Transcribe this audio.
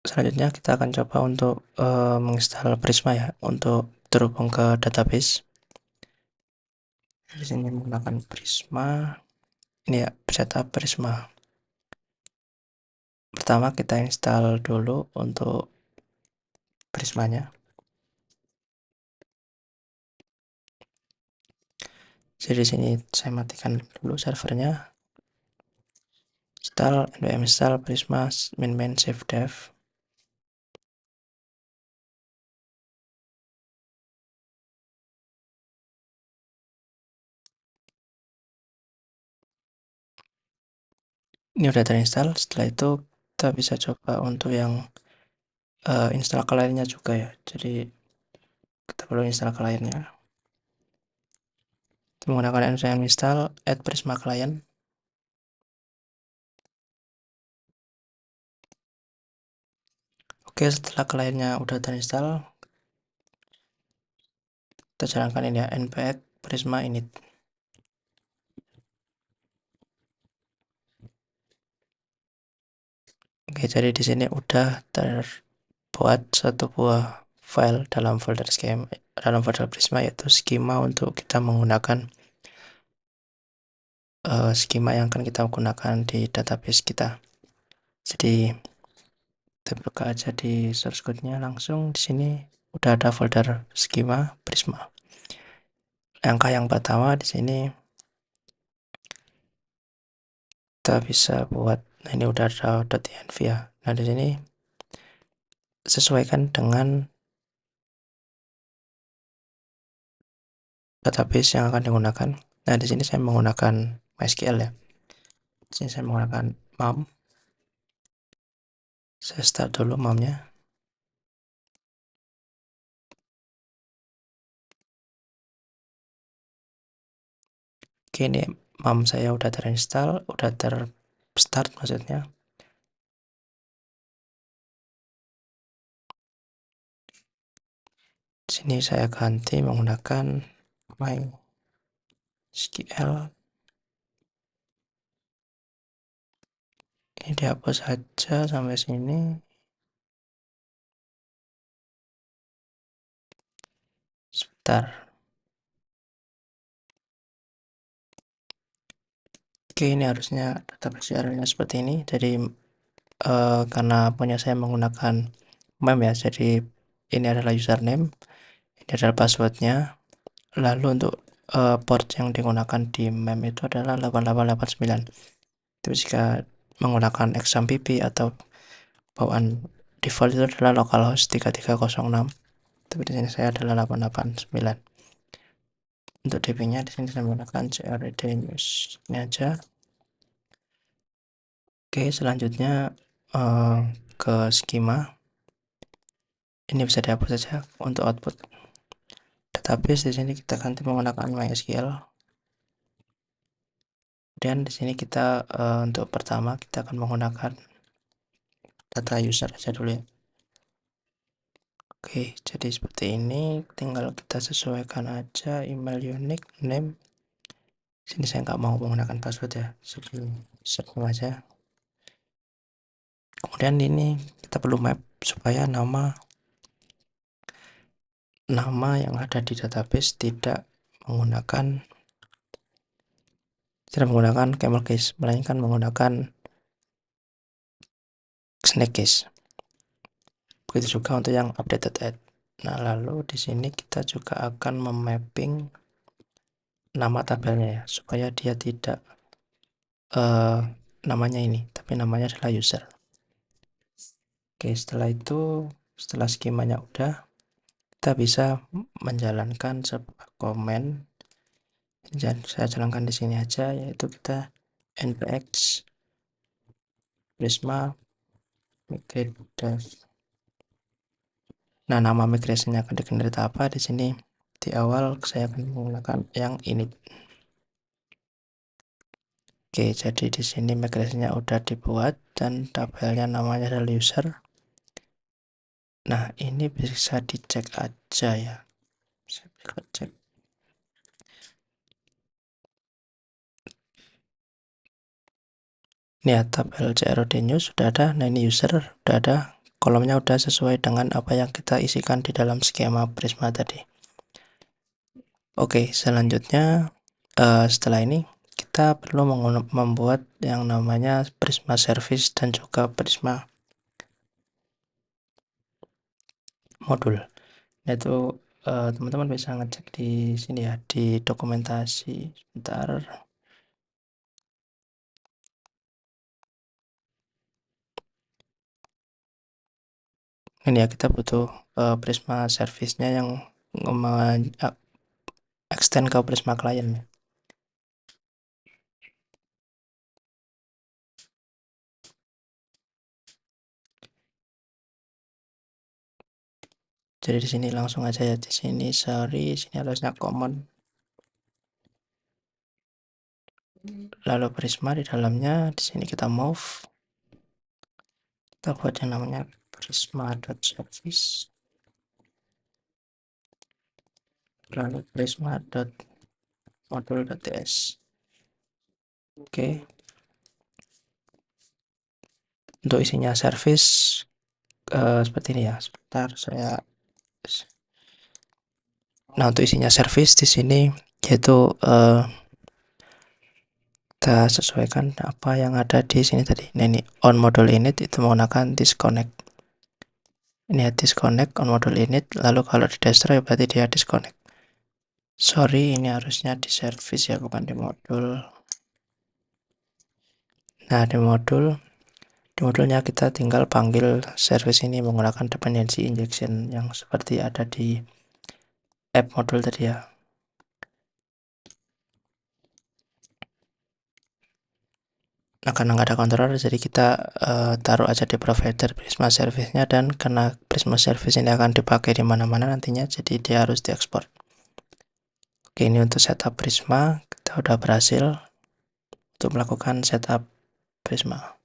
Selanjutnya kita akan coba untuk menginstal Prisma ya, untuk terhubung ke database. Di sini menggunakan Prisma. Ini ya, setup Prisma. Pertama kita install dulu untuk Prismanya. Jadi di sini saya matikan dulu servernya. Install npm install Prisma min save dev. Ini udah terinstall. Setelah itu kita bisa coba untuk yang install kliennya juga ya. Jadi kita perlu install kliennya. Menggunakan npm install add Prisma client. Oke, setelah kliennya udah terinstall, kita jalankan ini ya, npx prisma init. Oke, jadi di sini udah terbuat satu buah file dalam folder schema, dalam folder Prisma, yaitu skema untuk kita menggunakan skema yang akan kita gunakan di database kita. Jadi kita buka aja di source code-nya langsung. Di sini udah ada folder skema Prisma. Langkah yang pertama di sini kita bisa buat, nah ini udah ada .env ya. Nah di sini sesuaikan dengan database yang akan digunakan. Nah di sini saya menggunakan MySQL ya. Di sini saya menggunakan mum. Saya start dulu mumnya. Oke, ini mum saya udah terinstall, udah terstart maksudnya. Di sini saya ganti menggunakan MySQL. Ini dihapus saja sampai sini. Sebentar. Oke, ini harusnya database URL-nya seperti ini. Jadi karena punya saya menggunakan mem ya, jadi ini adalah username, ini adalah passwordnya. Lalu untuk port yang digunakan di mem itu adalah 8889. Tapi jika menggunakan XAMPP atau bawaan default itu adalah localhost 3306. Tapi di sini saya adalah 889. Untuk DB-nya di sini saya menggunakan CRD news. Ini aja. Oke, selanjutnya ke skema. Ini bisa dihapus saja untuk output. Database di sini kita ganti menggunakan MySQL. Kemudian di sini kita untuk pertama kita akan menggunakan data user aja dulu ya. Oke, jadi seperti ini. Tinggal kita sesuaikan aja email unique, name. Sini saya nggak mau menggunakan password ya, sebelum sebelum aja. Kemudian ini kita perlu map supaya nama yang ada di database tidak menggunakan camel case, melainkan menggunakan snake case. Begitu juga untuk yang updated add. Nah, lalu di sini kita juga akan memapping nama tabelnya ya, supaya dia tidak namanya ini, tapi namanya adalah user. Oke, setelah itu, setelah skemanya udah, kita bisa menjalankan sebuah komen. Dan saya jalankan di sini aja, yaitu kita npx prisma migrate dev. Nah, nama migrasinya akan digenerate apa di sini? Di awal saya akan menggunakan yang ini. Oke, jadi di sini migrasinya udah dibuat dan tabelnya namanya adalah user. Nah, ini bisa dicek aja ya. Saya cek. Ini ya, tabel CROD news sudah ada. Nah, ini user sudah ada. kolomnya udah sesuai dengan apa yang kita isikan di dalam skema Prisma tadi. Oke, selanjutnya setelah ini kita perlu membuat yang namanya Prisma Service dan juga Prisma Modul. Itu teman-teman bisa ngecek di sini ya, di dokumentasi. Sebentar. Ini ya, kita butuh Prisma Service-nya yang extend ke Prisma Client. Jadi di sini langsung aja ya, di sini sorry, sini harusnya common. Lalu Prisma di dalamnya, di sini kita move. Kita buat yang namanya prisma.service. Lalu prisma.modul.ts. Oke. Untuk isinya service seperti ini ya. Sebentar saya. Nah, untuk isinya service di sini yaitu kita sesuaikan apa yang ada di sini tadi. Nah, ini on module init itu menggunakan disconnect. Ini ya, disconnect on module init, lalu kalau di destroy berarti dia disconnect. Sorry, ini harusnya di service ya, bukan di modul. Nah, di modulnya kita tinggal panggil service ini menggunakan dependency injection yang seperti ada di app modul tadi ya. Nah, karena nggak ada controller, jadi kita taruh aja di provider Prisma Service-nya, dan karena Prisma Service ini akan dipakai di mana-mana nantinya, jadi dia harus diekspor. Oke, ini untuk setup Prisma, kita udah berhasil untuk melakukan setup Prisma.